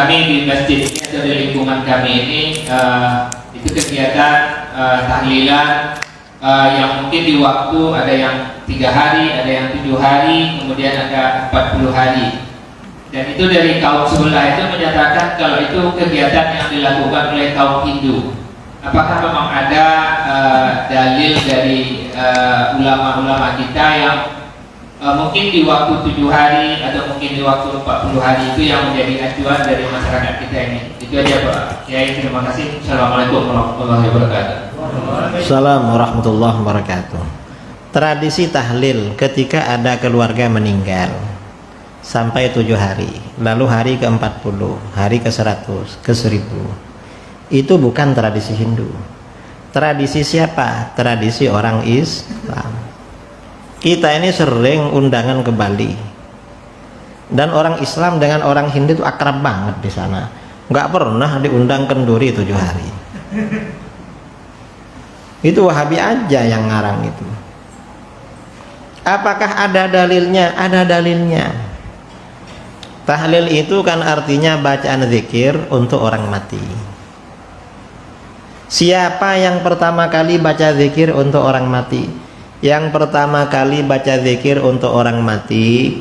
kami di masjid ini atau di lingkungan kami ini itu kegiatan tahlilan yang mungkin di waktu ada yang 3 hari, ada yang 7 hari, kemudian ada 40 hari. Dan itu dari kaum sebelah itu menyatakan kalau itu kegiatan yang dilakukan oleh kaum Hindu. Apakah memang ada dalil dari ulama-ulama kita yang mungkin di waktu 7 hari atau mungkin di waktu 40 hari itu yang menjadi acuan dari masyarakat kita ini? Itu aja Pak Kiai, terima kasih. Assalamualaikum warahmatullahi wabarakatuh. Assalamualaikum warahmatullahi wabarakatuh. Tradisi tahlil ketika ada keluarga meninggal sampai 7 hari, lalu hari ke-40, hari ke-100, ke-1000, itu bukan tradisi Hindu. Tradisi siapa? Tradisi orang Islam. Kita ini sering undangan ke Bali, dan orang Islam dengan orang Hindu itu akrab banget di sana. Nggak pernah diundang kenduri 7 hari. Itu Wahabi aja yang ngarang itu. Apakah ada dalilnya? Ada dalilnya. Tahlil itu kan artinya bacaan zikir untuk orang mati. Siapa yang pertama kali baca zikir untuk orang mati? Yang pertama kali baca zikir untuk orang mati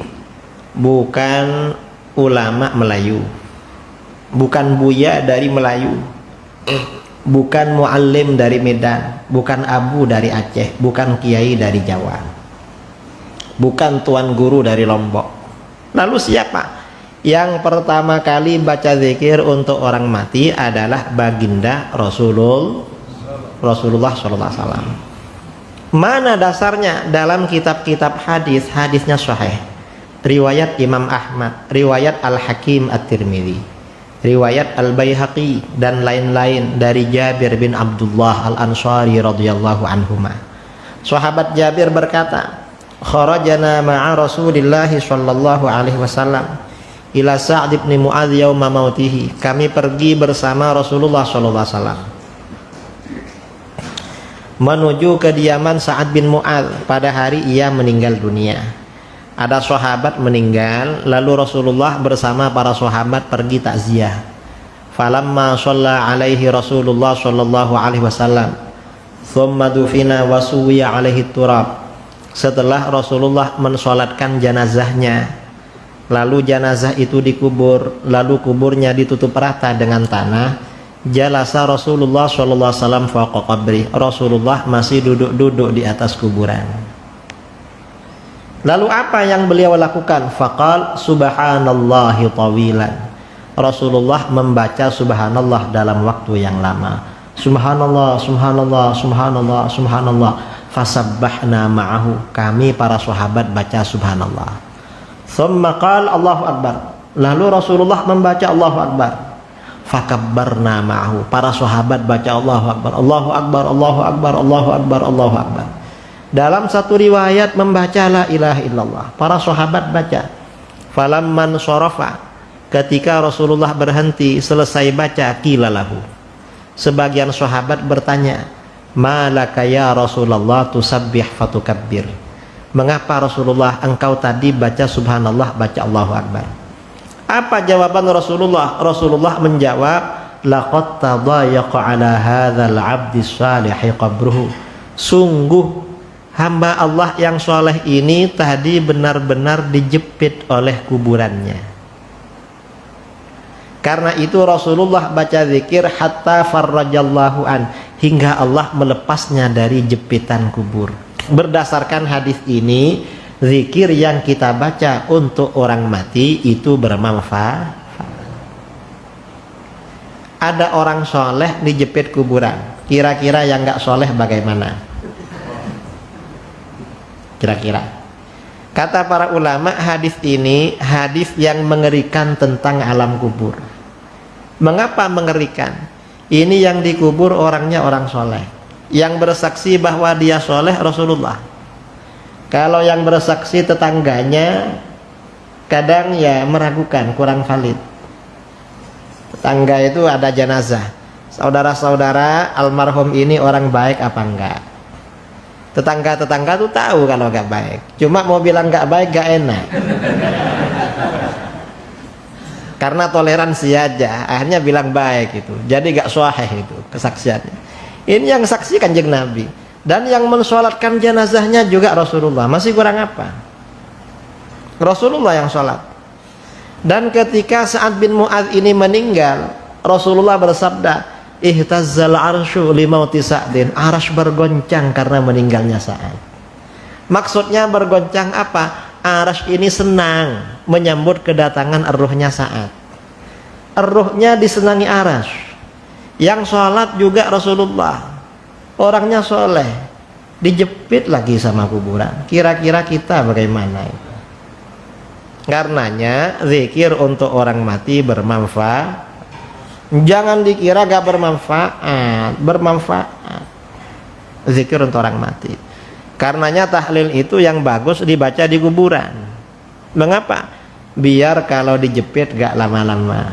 bukan ulama Melayu, bukan buya dari Melayu, bukan muallim dari Medan, bukan abu dari Aceh, bukan kiai dari Jawa, bukan tuan guru dari Lombok. Lalu siapa? Yang pertama kali baca zikir untuk orang mati adalah baginda Rasulullah SAW. Mana dasarnya? Dalam kitab-kitab hadis, hadisnya sahih. Riwayat Imam Ahmad, riwayat Al-Hakim At-Tirmidzi, riwayat Al-Baihaqi dan lain-lain dari Jabir bin Abdullah Al-Ansari radhiyallahu anhuma. Sahabat Jabir berkata, "Kharajana ma'a Rasulillah sallallahu alaihi wasallam ila Sa'd bin Mu'adz yauma mautihi." Kami pergi bersama Rasulullah sallallahu alaihi wasallam menuju kediaman Sa'ad bin Mu'adz pada hari ia meninggal dunia. Ada sahabat meninggal, lalu Rasulullah bersama para sahabat pergi takziah. Falamma shalla alaihi Rasulullah sallallahu alaihi wasallam, thumma dufina wa suwiya alaihi turab. Setelah Rasulullah mensolatkan jenazahnya, lalu jenazah itu dikubur, lalu kuburnya ditutup rata dengan tanah, jalasa Rasulullah sallallahu alaihi wasallam fawqa qabri. Rasulullah masih duduk-duduk di atas kuburan. Lalu apa yang beliau lakukan? Faqal subhanallahi tawilan. Rasulullah membaca subhanallah dalam waktu yang lama. Subhanallah, subhanallah, subhanallah, subhanallah. Fasabbahna ma'ahu. Kami para sahabat baca subhanallah. Thumma qala Allahu akbar. Lalu Rasulullah membaca Allahu akbar. Fakabbarna ma'ahu. Para sahabat baca Allahu akbar, Allahu akbar, Allahu akbar, Allahu akbar, Allahu akbar. Dalam satu riwayat membaca la ilaha illallah. Para sahabat baca. Falamman sharafa, ketika Rasulullah berhenti selesai baca, qila lahu. Sebagian sahabat bertanya, malaka ya Rasulullah tusabbih fatukabbir. Mengapa Rasulullah engkau tadi baca subhanallah, baca Allahu akbar? Apa jawaban Rasulullah? Rasulullah menjawab, laqad tadayaqa ala hadzal 'abdi shalihi qabruhu. Sungguh hamba Allah yang soleh ini tadi benar-benar dijepit oleh kuburannya. Karena itu Rasulullah baca zikir hatta farrajallahu an, hingga Allah melepasnya dari jepitan kubur. Berdasarkan hadis ini, zikir yang kita baca untuk orang mati itu bermanfaat. Ada orang soleh dijepit kuburan, kira-kira yang gak soleh bagaimana? Kira-kira, kata para ulama, hadis ini hadis yang mengerikan tentang alam kubur. Mengapa mengerikan? Ini yang dikubur orangnya orang soleh, yang bersaksi bahwa dia soleh Rasulullah. Kalau yang bersaksi tetangganya, kadang ya meragukan, kurang valid. Tetangga itu ada jenazah, saudara-saudara almarhum ini orang baik apa enggak? Tetangga-tetangga tuh tahu kalau gak baik, cuma mau bilang gak baik gak enak. Karena toleransi aja, akhirnya bilang baik itu. Jadi gak sahih itu kesaksiannya. Ini yang saksi Kanjeng Nabi. Dan yang mensolatkan jenazahnya juga Rasulullah. Masih kurang apa? Rasulullah yang sholat. Dan ketika Sa'ad bin Mu'adz ini meninggal, Rasulullah bersabda, ihtazzal arsyu limauti Sa'din. Arsy bergoncang karena meninggalnya Sa'ad. Maksudnya bergoncang apa? Arsy ini senang menyambut kedatangan ruhnya Sa'ad. Ruhnya disenangi Arsy. Yang sholat juga Rasulullah. Orangnya soleh, dijepit lagi sama kuburan. Kira-kira kita bagaimana itu? Karenanya zikir untuk orang mati bermanfaat. Jangan dikira gak bermanfaat. Bermanfaat zikir untuk orang mati. Karenanya tahlil itu yang bagus dibaca di kuburan. Mengapa? Biar kalau dijepit gak lama-lama,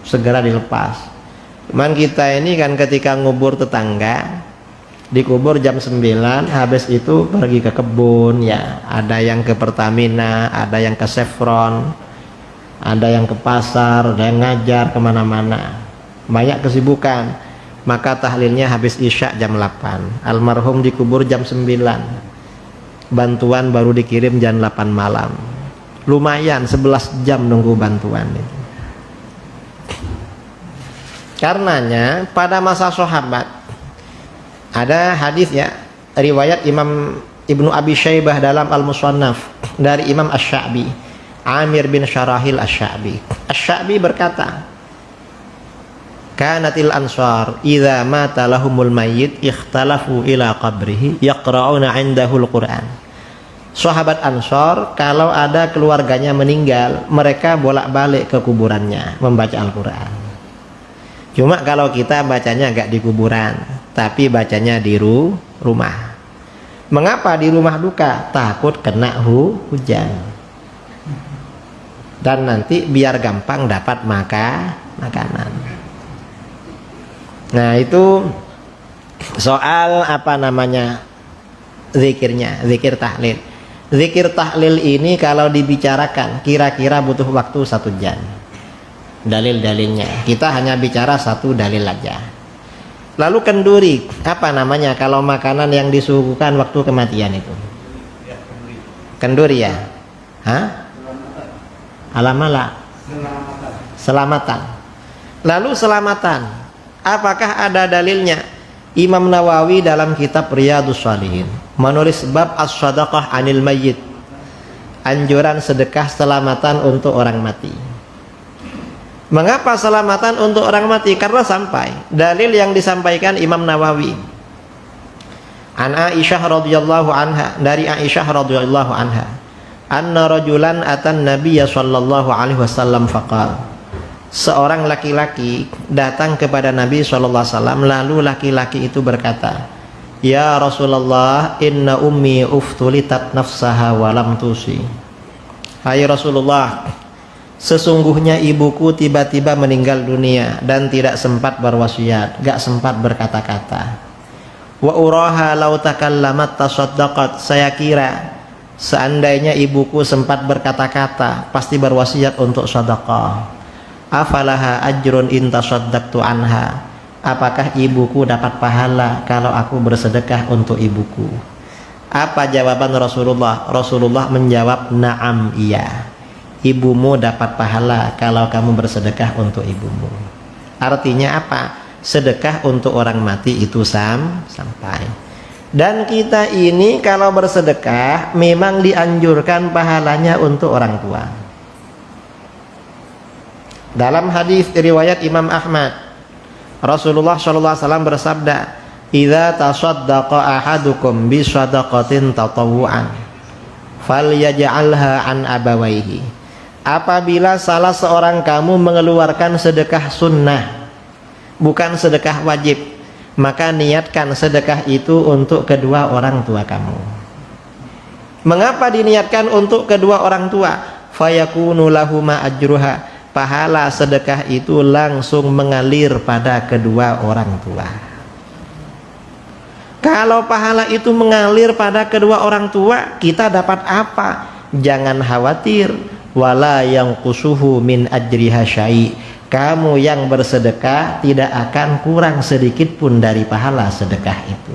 segera dilepas. Cuman kita ini kan ketika ngubur tetangga, dikubur jam 9, habis itu pergi ke kebun ya. Ada yang ke Pertamina, ada yang ke Chevron, ada yang ke pasar, ada yang ngajar kemana-mana. Banyak kesibukan. Maka tahlilnya habis isya jam 8. Almarhum dikubur jam 9. Bantuan baru dikirim jam 8 malam. Lumayan 11 jam nunggu bantuan itu. Karenanya pada masa sahabat ada hadis ya, riwayat Imam Ibnu Abi Syaibah dalam Al-Musannaf dari Imam Asy-Sya'bi, Amir bin Syarahil Asy-Sya'bi. Asy-Sya'bi berkata, kanatil ansar idza mata lahumul mayyit ikhtalafu ila qabrihi yaqra'una 'indahul Qur'an. Sahabat Ansor kalau ada keluarganya meninggal, mereka bolak-balik ke kuburannya membaca Al-Qur'an. Cuma kalau kita bacanya gak di kuburan, tapi bacanya di rumah. Mengapa di rumah duka? Takut kena hujan. Dan nanti biar gampang dapat makanan. Nah itu soal apa namanya zikirnya, zikir tahlil. Zikir tahlil ini kalau dibicarakan kira-kira butuh waktu 1 jam. Dalil-dalilnya kita hanya bicara 1 dalil aja. Lalu kenduri apa namanya kalau makanan yang disuguhkan waktu kematian itu? Kenduri ya? Hah? Alamala? Selamatan. Lalu selamatan apakah ada dalilnya? Imam Nawawi dalam kitab Riyadhus Shalihin menulis bab as-shadaqah anil mayyit, anjuran sedekah selamatan untuk orang mati. Mengapa selamatan untuk orang mati? Karena sampai dalil yang disampaikan Imam Nawawi an Aisyah radhiyallahu anha, dari Aisyah radhiyallahu anha, anna rajulan atan nabiyya sallallahu alaihi wasallam faqala, seorang laki-laki datang kepada Nabi sallallahu alaihi wasallam, lalu laki-laki itu berkata, ya Rasulullah, inna ummi uftulitat nafsaha wa lam tusi. Hai Rasulullah, sesungguhnya ibuku tiba-tiba meninggal dunia dan tidak sempat berwasiat, gak sempat berkata-kata. Wa uraha law takallamat tasaddaqat, saya kira seandainya ibuku sempat berkata-kata pasti berwasiat untuk sedekah. Afalaha ajrun in tasaddaqtu anha, apakah ibuku dapat pahala kalau aku bersedekah untuk ibuku? Apa jawaban Rasulullah? Rasulullah menjawab, na'am, iya. Ibumu dapat pahala kalau kamu bersedekah untuk ibumu. Artinya apa? Sedekah untuk orang mati itu sampai. Dan kita ini kalau bersedekah memang dianjurkan pahalanya untuk orang tua. Dalam hadis riwayat Imam Ahmad, Rasulullah SAW bersabda, idza tasaddaqa ahadukum bi shadaqatin tatawwu'an falyaj'alha an abawaihi. Apabila salah seorang kamu mengeluarkan sedekah sunnah, bukan sedekah wajib, maka niatkan sedekah itu untuk kedua orang tua kamu. Mengapa diniatkan untuk kedua orang tua? Fayakunu lahuma ajruha, pahala sedekah itu langsung mengalir pada kedua orang tua. Kalau pahala itu mengalir pada kedua orang tua, kita dapat apa? Jangan khawatir, wala yanqusuhu min ajriha syai'. Kamu yang bersedekah tidak akan kurang sedikit pun dari pahala sedekah itu.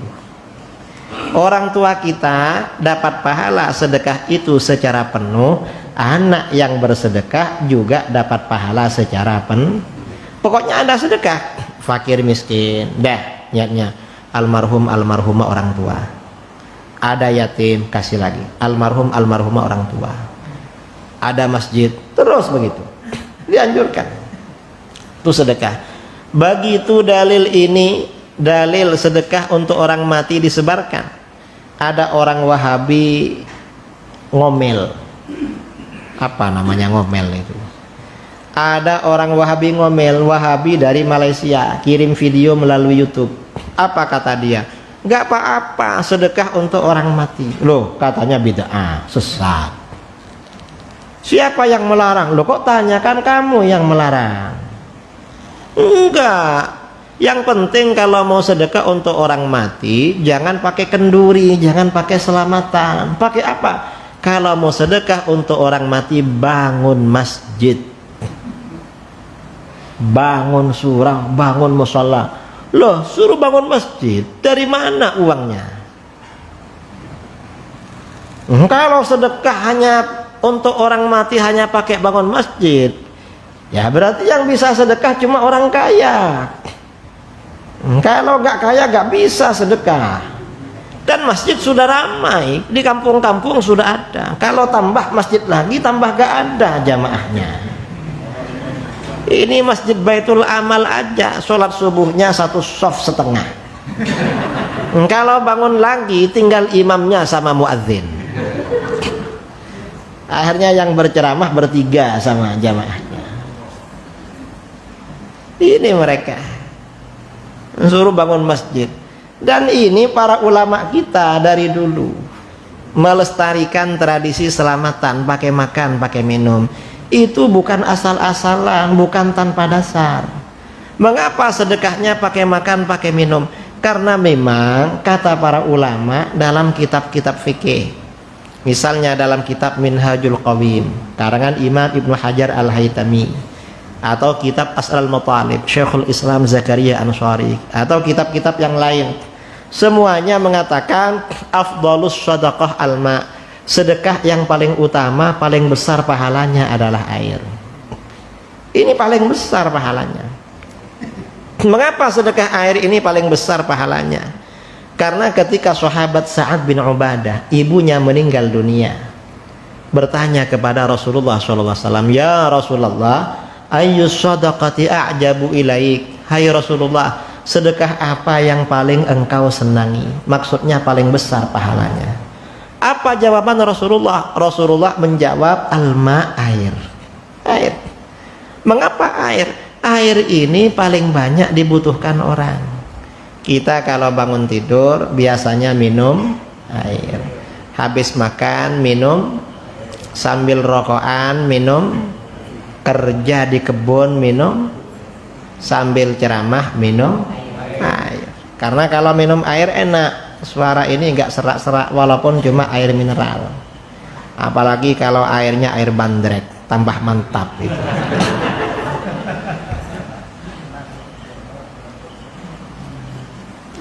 Orang tua kita dapat pahala sedekah itu secara penuh, anak yang bersedekah juga dapat pahala secara penuh. Pokoknya ada sedekah, fakir miskin, dah niatnya almarhum almarhumah orang tua. Ada yatim, kasih lagi almarhum almarhumah orang tua. Ada masjid, terus begitu. Dianjurkan. Itu sedekah. Begitu dalil ini, dalil sedekah untuk orang mati disebarkan. Ada orang Wahabi ngomel. Apa namanya ngomel itu? Ada orang Wahabi ngomel, Wahabi dari Malaysia, kirim video melalui YouTube. Apa kata dia? Gak apa-apa sedekah untuk orang mati. Loh, katanya bid'ah, sesat. Siapa yang melarang? Loh, kok tanyakan kamu yang melarang? Enggak. Yang penting kalau mau sedekah untuk orang mati, jangan pakai kenduri, jangan pakai selamatan. Pakai apa? Kalau mau sedekah untuk orang mati, bangun masjid, bangun surau, bangun mushola. Loh, suruh bangun masjid, dari mana uangnya? Kalau sedekah hanya untuk orang mati hanya pakai bangun masjid, ya berarti yang bisa sedekah cuma orang kaya. Kalau nggak kaya nggak bisa sedekah. Dan masjid sudah ramai, di kampung-kampung sudah ada. Kalau tambah masjid lagi tambah nggak ada jamaahnya. Ini masjid Baitul Amal aja sholat subuhnya 1 shaf setengah. Kalau bangun lagi tinggal imamnya sama muadzin. Akhirnya yang berceramah bertiga sama jamaahnya. Ini mereka suruh bangun masjid. Dan ini para ulama kita dari dulu melestarikan tradisi selamatan, pakai makan, pakai minum. Itu bukan asal-asalan, bukan tanpa dasar. Mengapa sedekahnya pakai makan, pakai minum? Karena memang kata para ulama dalam kitab-kitab fikih. Misalnya dalam kitab Minhajul Qawim karangan Imam Ibnu Hajar Al-Haytami, atau kitab As'al Matalib Syekhul Islam Zakaria Ansari, atau kitab-kitab yang lain, semuanya mengatakan afdhalus shadaqah alma, sedekah yang paling utama, paling besar pahalanya adalah air. Ini paling besar pahalanya. Mengapa sedekah air ini paling besar pahalanya? Karena ketika sahabat Sa'ad bin Ubadah, ibunya meninggal dunia, bertanya kepada Rasulullah SAW, ya Rasulullah, ayyus sadaqati a'jabu ilaik, hai Rasulullah, sedekah apa yang paling engkau senangi? Maksudnya paling besar pahalanya. Apa jawaban Rasulullah? Rasulullah menjawab alma, air. Air. Mengapa air? Air ini paling banyak dibutuhkan orang. Kita kalau bangun tidur biasanya minum air, habis makan minum, sambil rokokan minum, kerja di kebun minum, sambil ceramah minum air. Karena kalau minum air enak, suara ini enggak serak-serak walaupun cuma air mineral. Apalagi kalau airnya air bandrek, tambah mantap gitu.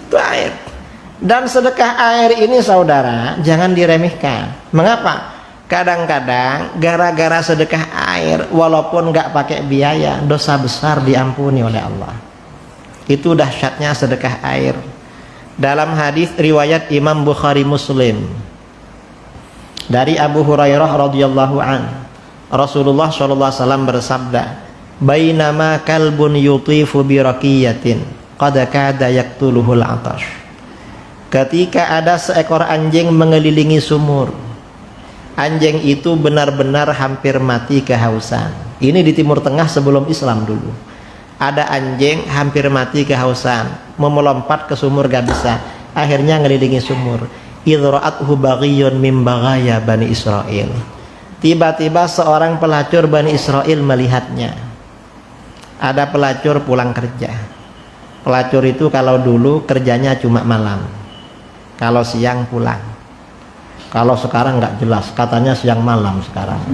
Itu air. Dan sedekah air ini saudara jangan diremehkan. Mengapa? Kadang-kadang gara-gara sedekah air walaupun nggak pakai biaya, dosa besar diampuni oleh Allah. Itu dahsyatnya sedekah air. Dalam hadis riwayat Imam Bukhari Muslim dari Abu Hurairah radhiyallahu an, Rasulullah sallallahu alaihi wasallam bersabda, "Bainama kalbun yutifu bi raqiyatin qad kada yaqtuluhul 'atash." Ketika ada seekor anjing mengelilingi sumur, anjing itu benar-benar hampir mati kehausan. Ini di Timur Tengah sebelum Islam dulu. Ada anjing hampir mati kehausan, mau melompat ke sumur gak bisa, akhirnya ngelilingi sumur. Idra'athu baghiyun min baghaya Bani Israel. Tiba-tiba seorang pelacur Bani Israel melihatnya. Ada pelacur pulang kerja. Pelacur itu kalau dulu kerjanya cuma malam, kalau siang pulang. Kalau sekarang nggak jelas, katanya siang malam sekarang.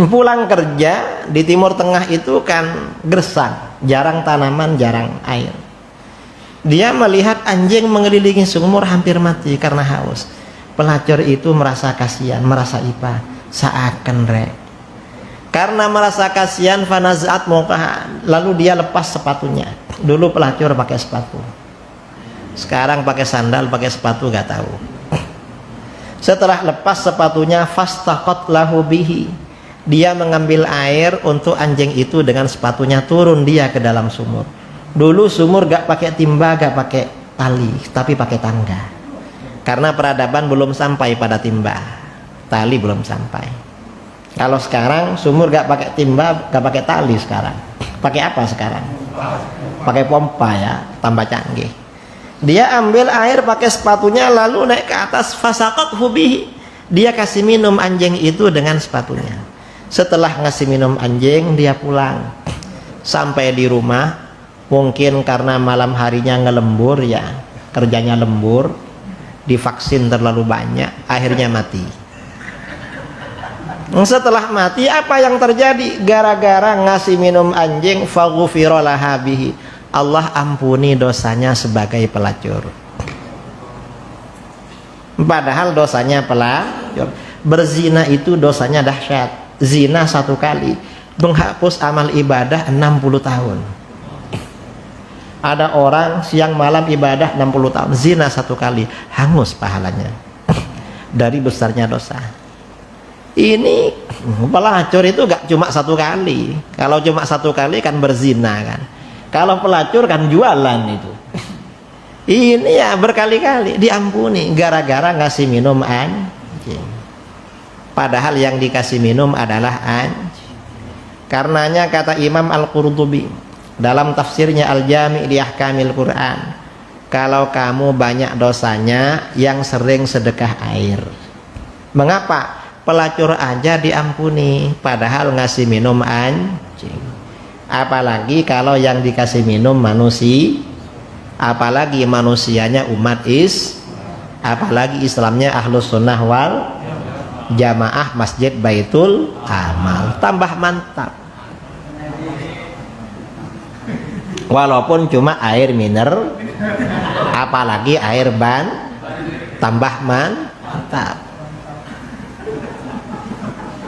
Pulang kerja di Timur Tengah itu kan gersang, jarang tanaman, jarang air. Dia melihat anjing mengelilingi sumur hampir mati karena haus. Pelacur itu merasa kasihan, merasa iba, seakan rek. Karena merasa kasihan, fanazat muqaha, lalu dia lepas sepatunya. Dulu pelacur pakai sepatu, sekarang pakai sandal, pakai sepatu gak tahu. Setelah lepas sepatunya, fastaqat lahu bihi, dia mengambil air untuk anjing itu dengan sepatunya, turun dia ke dalam sumur. Dulu sumur gak pakai timba, gak pakai tali, tapi pakai tangga. Karena peradaban belum sampai pada timba, tali belum sampai. Kalau sekarang sumur gak pakai timba, gak pakai tali, sekarang pakai apa sekarang? Pakai pompa ya, tambah canggih. Dia ambil air pakai sepatunya, lalu naik ke atas, fasaqat hubihi, dia kasih minum anjing itu dengan sepatunya. Setelah ngasih minum anjing, dia pulang. Sampai di rumah, mungkin karena malam harinya ngelembur ya, kerjanya lembur, divaksin terlalu banyak, akhirnya mati. Setelah mati, apa yang terjadi? Gara-gara ngasih minum anjing, faghufira laha bihi, Allah ampuni dosanya sebagai pelacur. Padahal dosanya pelacur. Berzina itu dosanya dahsyat. Zina 1 kali menghapus amal ibadah 60 tahun. Ada orang siang malam ibadah 60 tahun, zina 1 kali, hangus pahalanya dari besarnya dosa. Ini pelacur itu gak cuma 1 kali. Kalau cuma 1 kali kan berzina kan. Kalau pelacur kan jualan itu. Ini ya berkali-kali diampuni gara-gara ngasih minum anjing. Padahal yang dikasih minum adalah anjing. Karenanya kata Imam Al-Qurtubi dalam tafsirnya Al-Jami' li Ahkamil Quran, kalau kamu banyak dosanya, yang sering sedekah air. Mengapa? Pelacur aja diampuni, padahal ngasih minum anjing. Apalagi kalau yang dikasih minum manusia, apalagi manusianya umat apalagi Islamnya Ahlus Sunnah wal Jamaah Masjid Baitul Amal, tambah mantap. Walaupun cuma air mineral, apalagi air ban, tambah mantap.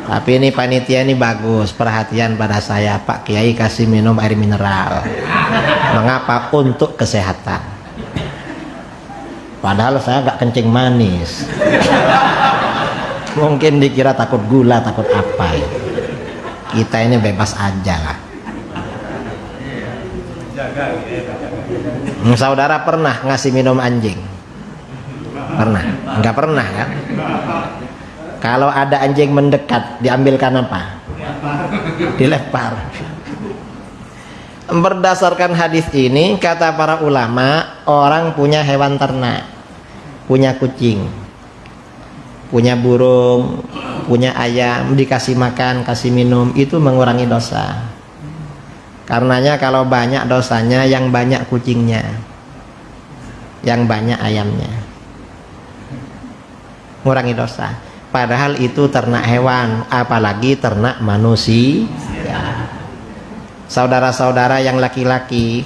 Tapi ini panitia ini bagus, perhatian pada saya, Pak Kiai kasih minum air mineral. Mengapa? Untuk kesehatan. Padahal saya gak kencing manis. Mungkin dikira takut gula, takut apa ya. Kita ini bebas aja lah. Saudara pernah ngasih minum anjing? Pernah? Enggak pernah kan? Kalau ada anjing mendekat, diambilkan apa? Dilempar. Berdasarkan hadis ini, kata para ulama, orang punya hewan ternak, punya kucing, punya burung, punya ayam, dikasih makan, kasih minum, itu mengurangi dosa. Karenanya kalau banyak dosanya, yang banyak kucingnya, yang banyak ayamnya, mengurangi dosa. Padahal itu ternak hewan, apalagi ternak manusia. Saudara-saudara yang laki-laki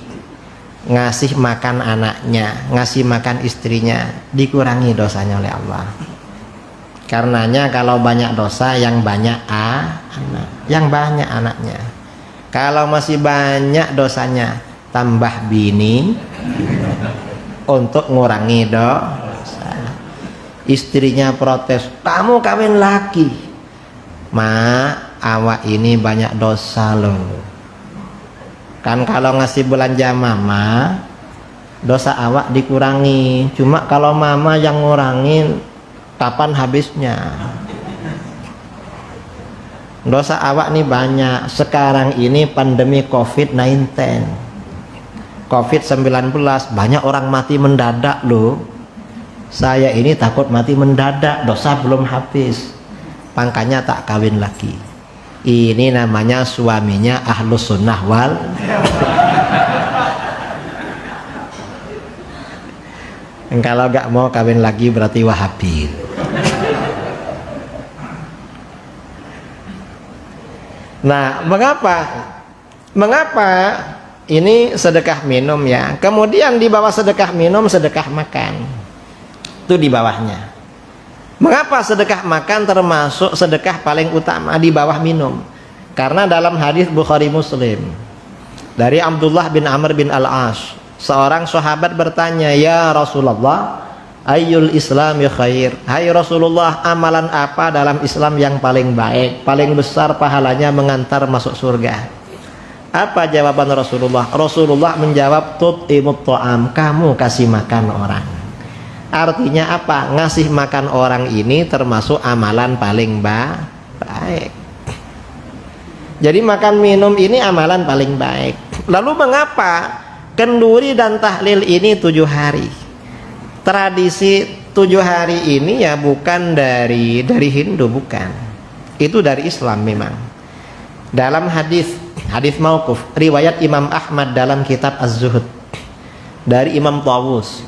ngasih makan anaknya, ngasih makan istrinya, dikurangi dosanya oleh Allah. Karenanya kalau banyak dosa, yang banyak anak, yang banyak anaknya. Kalau masih banyak dosanya, tambah bini untuk ngurangi dosa. Istrinya protes, kamu kawin lagi. Ma, awak ini banyak dosa loh. Kan kalau ngasih belanja mama, dosa awak dikurangi. Cuma kalau mama yang ngurangin, kapan habisnya? Dosa awak nih banyak. Sekarang ini pandemi COVID-19, COVID-19, banyak orang mati mendadak loh. Saya ini takut mati mendadak, dosa belum habis, makanya tak kawin lagi. Ini namanya suaminya Ahlus Sunnah wal. Kalau gak mau kawin lagi berarti Wahabi. Nah, mengapa ini sedekah minum ya? Kemudian di bawah sedekah minum sedekah makan. Itu di bawahnya. Mengapa sedekah makan termasuk sedekah paling utama di bawah minum? Karena dalam hadis Bukhari Muslim dari Abdullah bin Amr bin Al-As, seorang sahabat bertanya, "Ya Rasulullah, ayyul islami khair?" Hai Rasulullah, amalan apa dalam Islam yang paling baik, paling besar pahalanya mengantar masuk surga? Apa jawaban Rasulullah? Rasulullah menjawab, tut'imut ta'am, kamu kasih makan orang. Artinya apa? Ngasih makan orang ini termasuk amalan paling baik. Jadi makan minum ini amalan paling baik. Lalu mengapa kenduri dan tahlil ini 7 hari? Tradisi 7 hari ini ya bukan dari Hindu, bukan. Itu dari Islam memang. Dalam hadis mauquf riwayat Imam Ahmad dalam kitab Az-Zuhud dari Imam Tawus,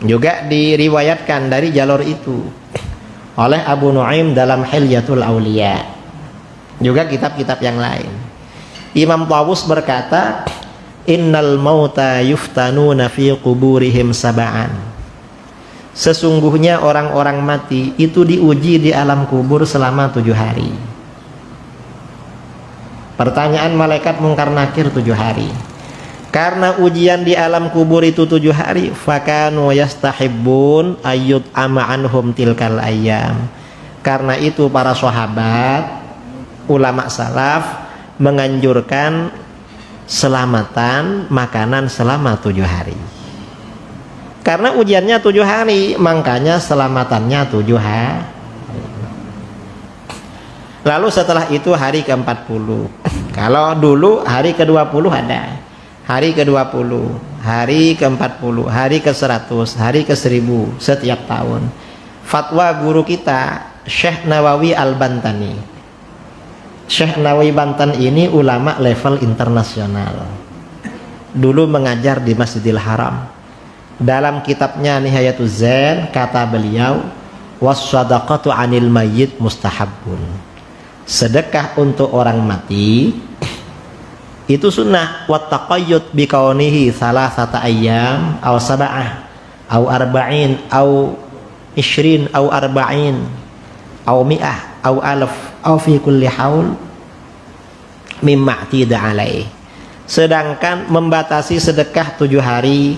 juga diriwayatkan dari jalur itu oleh Abu Nuaim dalam Hilyatul Auliya, juga kitab-kitab yang lain. Imam Tawus berkata, innal mauta yuftanuna fi quburihim sab'an. Sesungguhnya orang-orang mati itu diuji di alam kubur selama 7 hari. Pertanyaan malaikat mungkar nakir 7 hari. Karena ujian di alam kubur itu 7 hari, fakanu yastahibbun ayyut ama anhum tilkal ayyam. Karena itu para sahabat, ulama salaf menganjurkan selamatan makanan selama 7 hari. Karena ujiannya 7 hari, makanya selamatannya 7 hari. Lalu setelah itu hari ke-40. Kalau dulu hari ke-20 ada, hari ke-20, hari ke-40, hari ke-100, hari ke-1000 setiap tahun. Fatwa guru kita Syekh Nawawi Al-Bantani. Syekh Nawawi Banten ini ulama level internasional. Dulu mengajar di Masjidil Haram. Dalam kitabnya Nihayatuz Zain kata beliau, was-shadaqatu 'anil mayyit mustahabbun. Sedekah untuk orang mati itu sunnah. Wa taqayyud bi kaunihi salasata ayyam aw sab'ah aw arba'in aw 20 aw arba'in aw mi'ah aw alaf aw fi kulli haul mimma tidak alaih. Sedangkan membatasi sedekah 7 hari,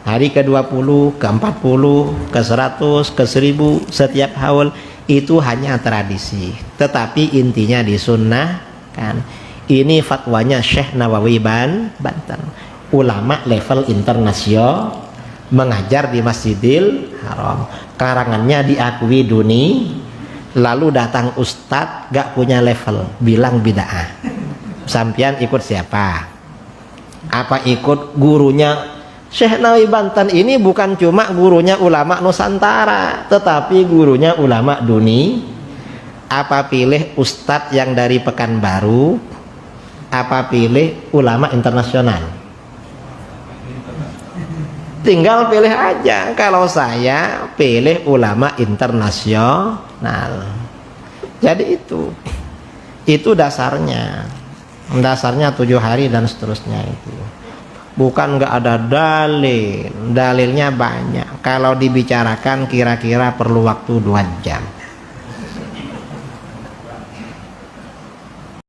hari ke-20, ke-40, ke-100, ke-1000 setiap haul, itu hanya tradisi, tetapi intinya disunnahkan. Ini fatwanya Syekh Nawawi Banten, ulama level internasional, mengajar di Masjidil Haram, karangannya diakui dunia. Lalu datang ustadz gak punya level, bilang bid'ah. Sampian ikut siapa? Apa ikut gurunya? Syekh Nawawi Banten ini bukan cuma gurunya ulama Nusantara, tetapi gurunya ulama dunia. Apa pilih ustadz yang dari Pekanbaru, apa pilih ulama internasional? Tinggal pilih aja. Kalau saya pilih ulama internasional. Jadi itu dasarnya 7 hari dan seterusnya itu. Bukan nggak ada dalilnya banyak. Kalau dibicarakan kira-kira perlu waktu 2 jam.